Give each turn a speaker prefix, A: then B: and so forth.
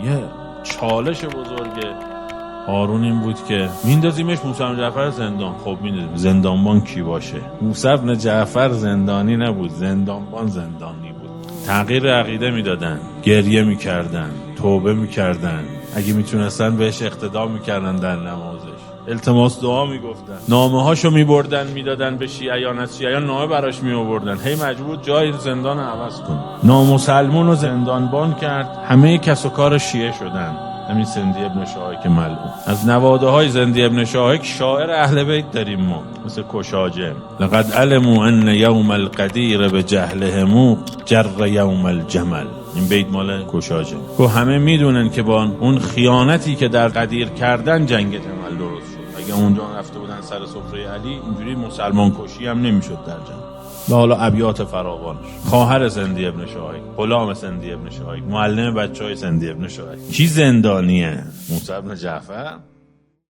A: یه چالش بزرگه هارون این بود که میندازیمش موسی بن جعفر زندان. خب میندازیم زندانبان کی باشه؟ موسی بن جعفر زندانی نبود، زندانبان زندانی بود. تغییر عقیده میدادن، گریه میکردن، توبه میکردن، اگه میتونستن بهش اقتدا میکردن در نمازش، التماس دعا میگفتن، نامه هاشو میبردن میدادن به شیعیان، از شیعیان نامه براش میآوردن. هی مجبور جای زندان عوض کن. نامسلمون رو زندانبان کرد. همه کس و کار شیعه شدن. همین زندی ابن شاهک ملعون. از نواده های زندی ابن شاهک شاعر اهل بیت داریم ما، مثل کشاجه. لقد علموا ان یوم القدیر به جهلهم جر یوم الجمل. این بیت مال کشاجه. که همه میدونن که با اون خیانتی که در قدیر کردن جنگ جمل درست شد. اگه اونجا رفته بودن سر سفره علی، اینجوری مسلمان کشی هم نمیشد در جنگ. و حالا ابیات فراوانش. خواهر زندی ابن شاهک، غلام زندی ابن شاهک، معلم بچهای زندی ابن شاهک. کی زندانیه؟ موسی بن جعفر.